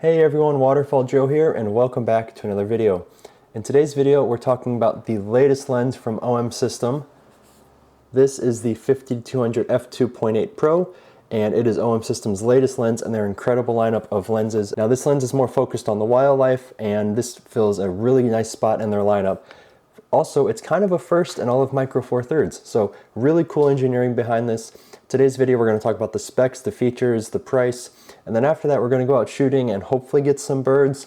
Hey everyone, Waterfall Joe here, and welcome back to another video. In today's video, we're talking about the latest lens from omsystem. This is the 50-200 f2.8 Pro, and it is omsystem's latest lens and their incredible lineup of lenses. Now this lens is more focused on the wildlife, and this fills a really nice spot in their lineup. Also, it's kind of a first in all of Micro Four Thirds, so really cool engineering behind this. Today's video, we're going to talk about the specs, the features, the price, and then after that, we're going to go out shooting and hopefully get some birds.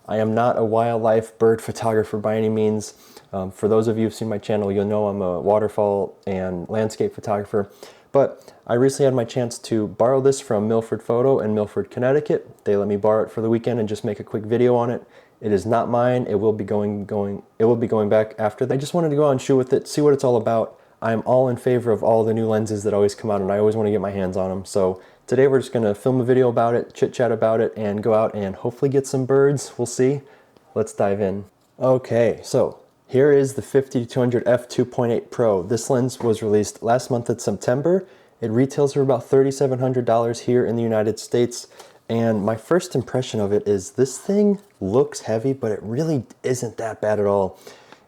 I am not a wildlife bird photographer by any means. For those of you who've seen my channel, you'll know I'm a waterfall and landscape photographer. But I recently had my chance to borrow this from Milford Photo in Milford, Connecticut. They let me borrow it for the weekend and just make a quick video on it. It is not mine. It will be going back after that. I just wanted to go out and shoot with it, see what it's all about. I'm all in favor of all the new lenses that always come out, and I always want to get my hands on them. So today we're just going to film a video about it, chit chat about it, and go out and hopefully get some birds. We'll see. Let's dive in. Okay, so here is the 50-200 f2.8 Pro. This lens was released last month in September. It retails for about $3,700 here in the United States. And my first impression of it is this thing looks heavy, but it really isn't that bad at all.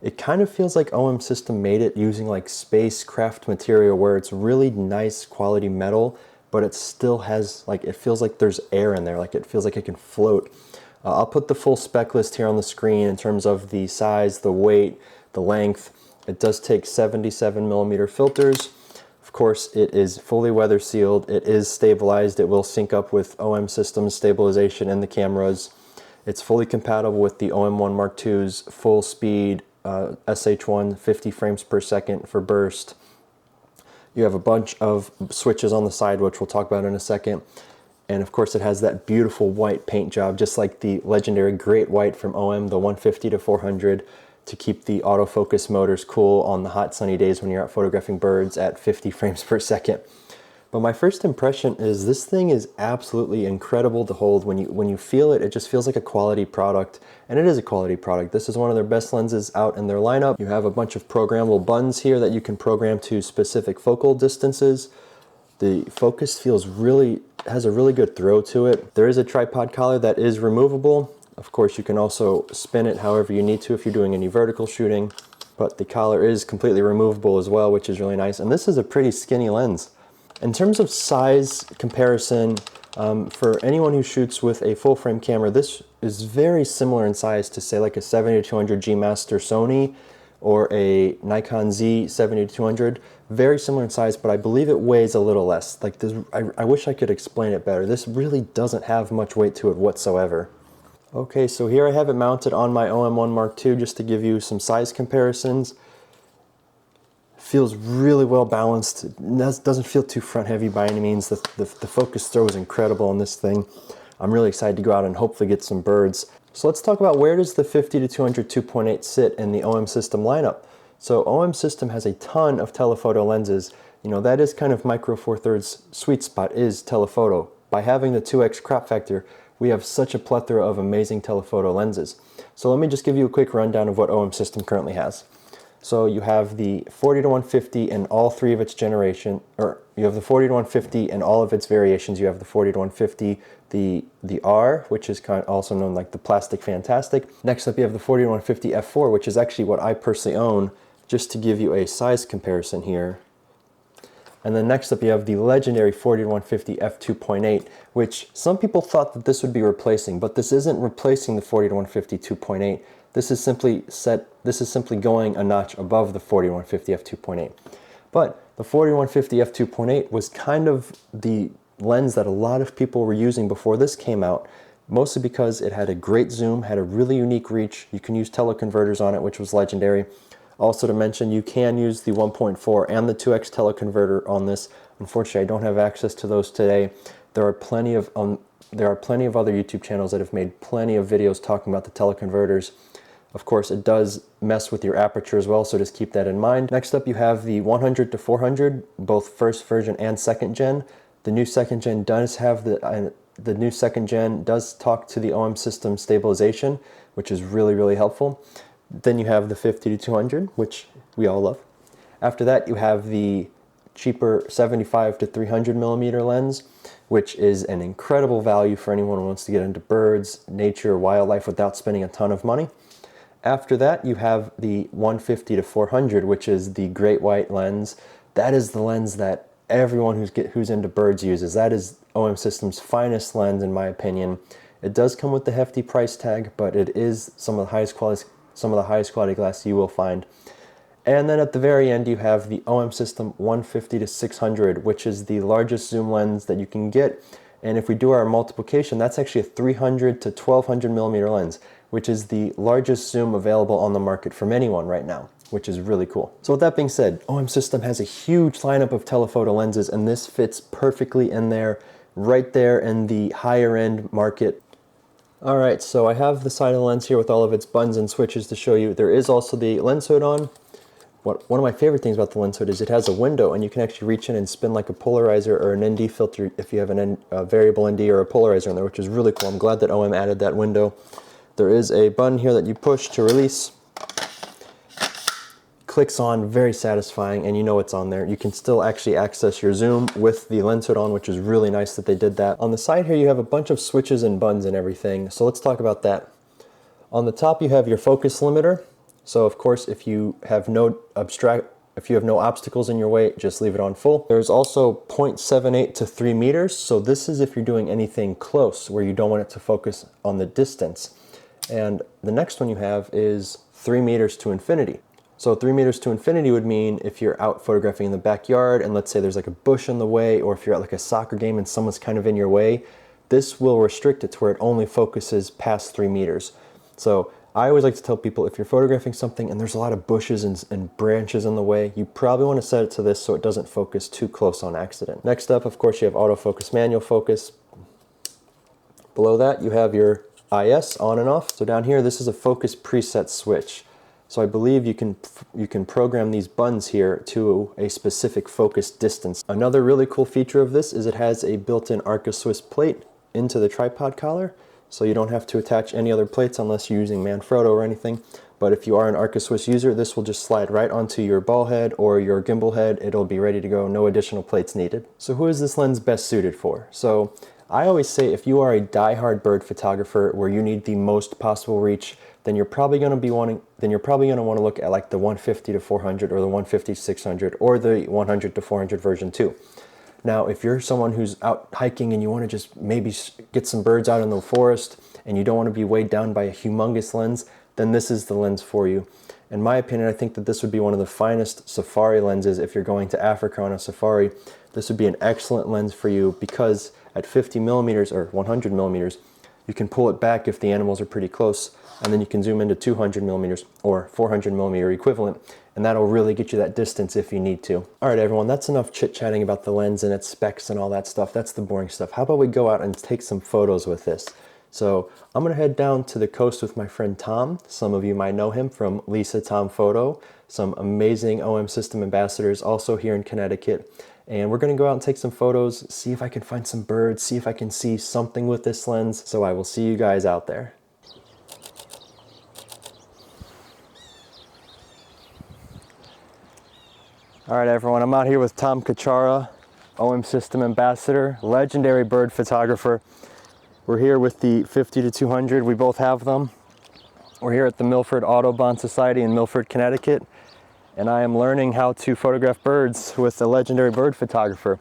It kind of feels like omsystem made it using like spacecraft material where it's really nice quality metal, but it still has it feels like there's air in there, like it feels like it can float. I'll put the full spec list here on the screen in terms of the size, the weight, the length. It does take 77mm filters. Of course, it is fully weather sealed. It is stabilized. It will sync up with omsystem's stabilization in the cameras. It's fully compatible with the OM1 Mark II's full speed SH1 50 frames per second for burst. You have a bunch of switches on the side, which we'll talk about in a second. And of course, it has that beautiful white paint job, just like the legendary Great White from OM, the 150-400, to keep the autofocus motors cool on the hot sunny days when you're out photographing birds at 50 frames per second. But my first impression is this thing is absolutely incredible to hold. When you feel it, it just feels like a quality product, and it is a quality product. This is one of their best lenses out in their lineup. You have a bunch of programmable buttons here that you can program to specific focal distances. The focus has a really good throw to it. There is a tripod collar that is removable. Of course, you can also spin it however you need to if you're doing any vertical shooting, but the collar is completely removable as well, which is really nice. And this is a pretty skinny lens. In terms of size comparison, for anyone who shoots with a full frame camera, this is very similar in size to say like a 70-200 G Master Sony or a Nikon Z 70-200. Very similar in size, but I believe it weighs a little less. Like this, I wish I could explain it better. This really doesn't have much weight to it whatsoever. Okay, so here I have it mounted on my OM1 Mark II just to give you some size comparisons. Feels really well balanced. It doesn't feel too front heavy by any means. The focus throw is incredible on this thing. I'm really excited to go out and hopefully get some birds. So let's talk about where does the 50-200 2.8 sit in the omsystem lineup. So omsystem has a ton of telephoto lenses. You know, that is kind of Micro Four Thirds sweet spot is telephoto. By having the 2x crop factor, we have such a plethora of amazing telephoto lenses. So let me just give you a quick rundown of what omsystem currently has. So you have the 40-150 in all three of its generation, or you have the 40-150 in all of its variations. You have the 40-150, the R, which is kind of also known like the Plastic Fantastic. Next up, you have the 40-150 f4, which is actually what I personally own, just to give you a size comparison here. And then next up, you have the legendary 40-150 f2.8, which some people thought that this would be replacing, but this isn't replacing the 40-150 2.8. This is simply going a notch above the 40-150 f2.8. But the 40-150 f2.8 was kind of the lens that a lot of people were using before this came out, mostly because it had a great zoom, had a really unique reach. You can use teleconverters on it, which was legendary. Also to mention, you can use the 1.4 and the 2x teleconverter on this. Unfortunately, I don't have access to those today. There are plenty of other YouTube channels that have made plenty of videos talking about the teleconverters. Of course, it does mess with your aperture as well, so just keep that in mind. Next up, you have the 100-400, both first version and second gen. The new second gen does have the new second gen does talk to the omsystem stabilization, which is really, really helpful. Then you have the 50-200, which we all love. After that, you have the cheaper 75 to 300 millimeter lens, which is an incredible value for anyone who wants to get into birds, nature, wildlife without spending a ton of money. After that, you have the 150 to 400, which is the great white lens. That is the lens that everyone who's into birds uses. That is OM System's finest lens, in my opinion. It does come with the hefty price tag, but it is some of the highest quality glass you will find. And then at the very end, you have the OM System 150 to 600, which is the largest zoom lens that you can get. And if we do our multiplication, that's actually a 300 to 1200 millimeter lens, which is the largest zoom available on the market from anyone right now, which is really cool. So with that being said, OM System has a huge lineup of telephoto lenses, and this fits perfectly in there, right there in the higher end market. All right, so I have the side of the lens here with all of its buttons and switches to show you. There is also the lens hood on. One of my favorite things about the lens hood is it has a window, and you can actually reach in and spin like a polarizer or an ND filter if you have a variable ND or a polarizer in there, which is really cool. I'm glad that OM added that window. There is a button here that you push to release. Clicks on, very satisfying, and you know it's on there. You can still actually access your zoom with the lens hood on, which is really nice that they did that. On the side here, you have a bunch of switches and buttons and everything, so let's talk about that. On the top, you have your focus limiter. So of course, if you have no obstacles in your way, just leave it on full. There's also 0.78 to 3 meters. So this is if you're doing anything close where you don't want it to focus on the distance. And the next one you have is 3 meters to infinity. So 3 meters to infinity would mean if you're out photographing in the backyard and let's say there's like a bush in the way, or if you're at like a soccer game and someone's kind of in your way, this will restrict it to where it only focuses past 3 meters. So I always like to tell people, if you're photographing something and there's a lot of bushes and branches in the way, you probably want to set it to this so it doesn't focus too close on accident. Next up, of course, you have autofocus, manual focus. Below that, you have your IS on and off. So down here, this is a focus preset switch. So I believe you can program these buttons here to a specific focus distance. Another really cool feature of this is it has a built-in Arca Swiss plate into the tripod collar. So you don't have to attach any other plates unless you're using Manfrotto or anything. But if you are an Arca Swiss user, this will just slide right onto your ball head or your gimbal head. It'll be ready to go, no additional plates needed. So who is this lens best suited for? So I always say if you are a die-hard bird photographer where you need the most possible reach, then you're probably going to want to look at like the 150 to 400 or the 150 to 600 or the 100 to 400 version 2. Now, if you're someone who's out hiking and you want to just maybe get some birds out in the forest and you don't want to be weighed down by a humongous lens, then this is the lens for you. In my opinion, I think that this would be one of the finest safari lenses. If you're going to Africa on a safari, this would be an excellent lens for you because at 50 millimeters or 100 millimeters, you can pull it back if the animals are pretty close, and then you can zoom into 200 millimeters or 400 millimeter equivalent, and that'll really get you that distance if you need to. All right, everyone, that's enough chit-chatting about the lens and its specs and all that stuff. That's the boring stuff. How about we go out and take some photos with this? So I'm gonna head down to the coast with my friend Tom. Some of you might know him from Lisa Tom Photo, some amazing OM System ambassadors also here in Connecticut. And we're gonna go out and take some photos, see if I can find some birds, see if I can see something with this lens. So I will see you guys out there. All right, everyone, I'm out here with Tom Kachara, OM System ambassador, legendary bird photographer. We're here with the 50 to 200. We both have them. We're here at the Milford Audubon Society in Milford, Connecticut, and I am learning how to photograph birds with a legendary bird photographer.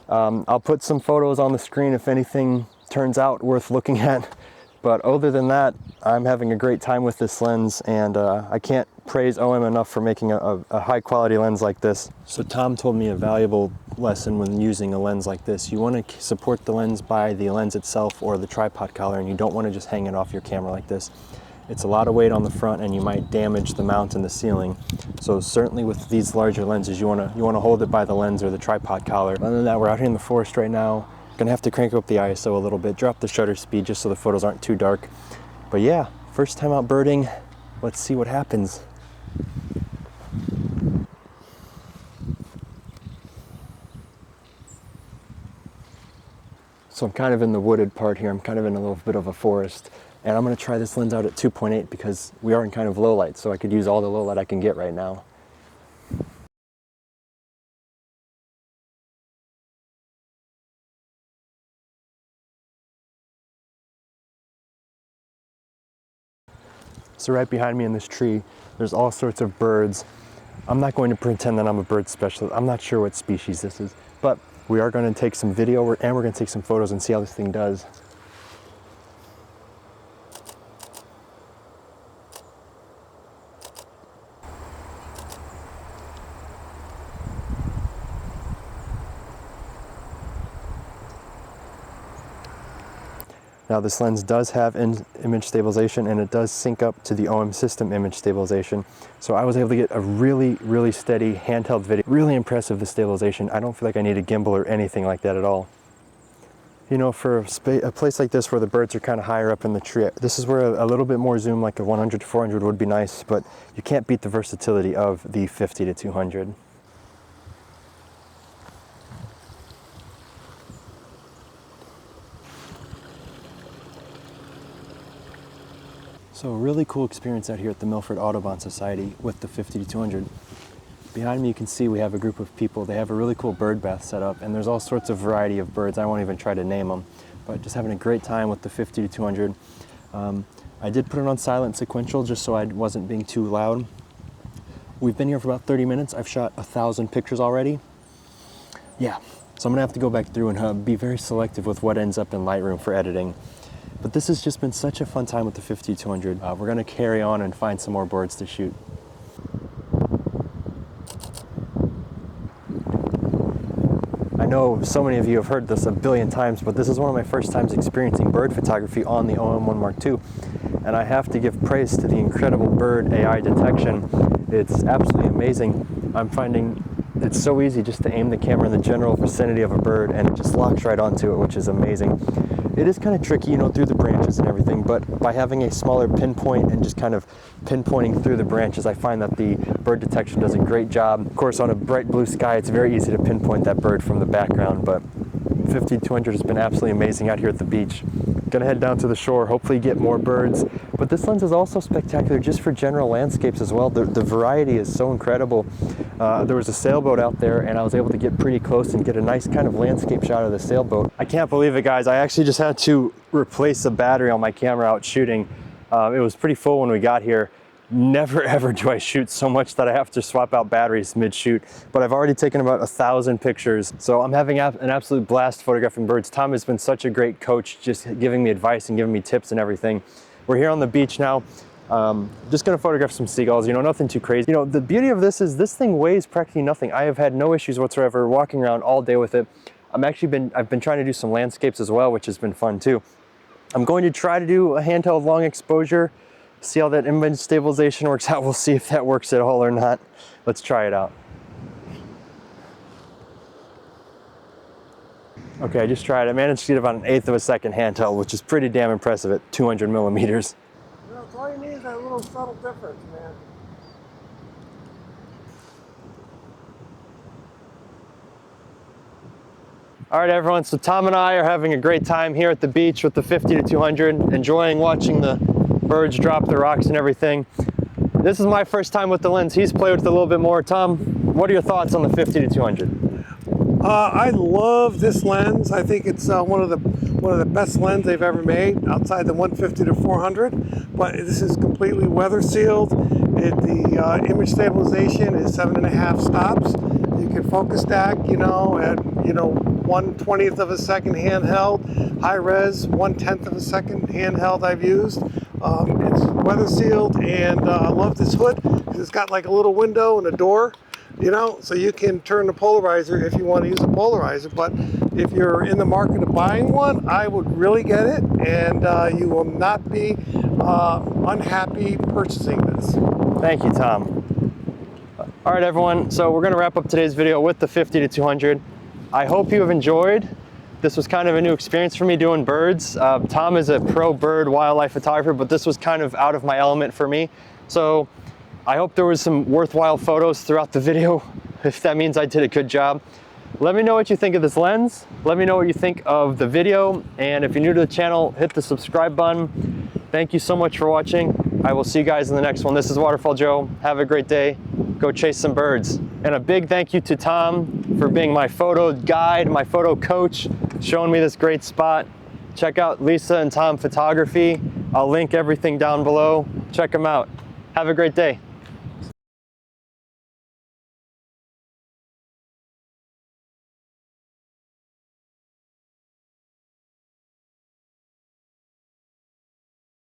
I'll put some photos on the screen if anything turns out worth looking at. But other than that, I'm having a great time with this lens, and I can't praise OM enough for making a high quality lens like this. So Tom told me a valuable lesson when using a lens like this. You want to support the lens by the lens itself or the tripod collar, and you don't want to just hang it off your camera like this. It's a lot of weight on the front and you might damage the mount and the ceiling. So certainly with these larger lenses, you want to hold it by the lens or the tripod collar. Other than that, we're out here in the forest right now. Gonna have to crank up the ISO a little bit, drop the shutter speed just so the photos aren't too dark. But yeah, first time out birding. Let's see what happens. So I'm kind of in the wooded part here. I'm kind of in a little bit of a forest. And I'm gonna try this lens out at 2.8 because we are in kind of low light, so I could use all the low light I can get right now. So right behind me in this tree, there's all sorts of birds. I'm not going to pretend that I'm a bird specialist. I'm not sure what species this is, but we are going to take some video and we're going to take some photos and see how this thing does. Now this lens does have image stabilization and it does sync up to the omsystem image stabilization. So I was able to get a really steady handheld video. Really impressive, the stabilization. I don't feel like I need a gimbal or anything like that at all. You know, for a place like this where the birds are kind of higher up in the tree, this is where a little bit more zoom, like a 100 to 400 would be nice, but you can't beat the versatility of the 50 to 200. So a really cool experience out here at the Milford Audubon Society with the 50 to 200. Behind me you can see we have a group of people. They have a really cool bird bath set up and there's all sorts of variety of birds. I won't even try to name them, but just having a great time with the 50 to 200. I did put it on silent sequential just so I wasn't being too loud. We've been here for about 30 minutes. I've shot 1,000 pictures already. Yeah, so I'm gonna have to go back through and be very selective with what ends up in Lightroom for editing. But this has just been such a fun time with the 50-200. We're gonna carry on and find some more birds to shoot. I know so many of you have heard this a billion times, but this is one of my first times experiencing bird photography on the OM1 Mark II. And I have to give praise to the incredible bird AI detection. It's absolutely amazing. I'm finding it's so easy just to aim the camera in the general vicinity of a bird and it just locks right onto it, which is amazing. It is kind of tricky, you know, through the branches and everything, but by having a smaller pinpoint and just kind of pinpointing through the branches, I find that the bird detection does a great job. Of course, on a bright blue sky, it's very easy to pinpoint that bird from the background, but 50-200 has been absolutely amazing out here at the beach. Gonna head down to the shore, hopefully get more birds. But this lens is also spectacular just for general landscapes as well. The variety is so incredible. There was a sailboat out there and I was able to get pretty close and get a nice kind of landscape shot of the sailboat. I can't believe it, guys. I actually just had to replace a battery on my camera out shooting. It was pretty full when we got here. Never ever do I shoot so much that I have to swap out batteries mid-shoot, but I've already taken about 1,000 pictures. So I'm having an absolute blast photographing birds. Tom has been such a great coach, just giving me advice and giving me tips and everything. We're here on the beach now. Just gonna photograph some seagulls, you know, nothing too crazy. You know, the beauty of this is this thing weighs practically nothing. I have had no issues whatsoever walking around all day with it. I've been trying to do some landscapes as well, which has been fun too. I'm going to try to do a handheld long exposure, see how that image stabilization works out. We'll see if that works at all or not. Let's try it out. Okay, I just tried. I managed to get about 1/8 of a second handheld, which is pretty damn impressive at 200 millimeters. You know, all you need is that little subtle difference, man. All right, everyone, so Tom and I are having a great time here at the beach with the 50-200, enjoying watching the birds drop the rocks and everything. This is my first time with the lens. He's played with it a little bit more. Tom, what are your thoughts on the 50-200? I love this lens. I think it's one of the best lenses they've ever made outside the 150 to 400. But this is completely weather sealed. The image stabilization is 7.5 stops. You can focus stack, you know, at 1/20th of a second handheld. High res, 1/10th of a second handheld I've used. It's weather sealed, and I love this hood because it's got like a little window and a door. You know, so you can turn the polarizer if you want to use a polarizer. But if you're in the market of buying one, I would really get it, and you will not be unhappy purchasing this. Thank you, Tom. All right, everyone, so we're going to wrap up today's video with the 50-200. I hope you have enjoyed. This was kind of a new experience for me doing birds. Tom is a pro bird wildlife photographer, but this was kind of out of my element for me. So I hope there was some worthwhile photos throughout the video, if that means I did a good job. Let me know what you think of this lens. Let me know what you think of the video. And if you're new to the channel, hit the subscribe button. Thank you so much for watching. I will see you guys in the next one. This is Waterfall Joe. Have a great day. Go chase some birds. And a big thank you to Tom for being my photo guide, my photo coach, showing me this great spot. Check out Lisa and Tom Photography. I'll link everything down below. Check them out. Have a great day.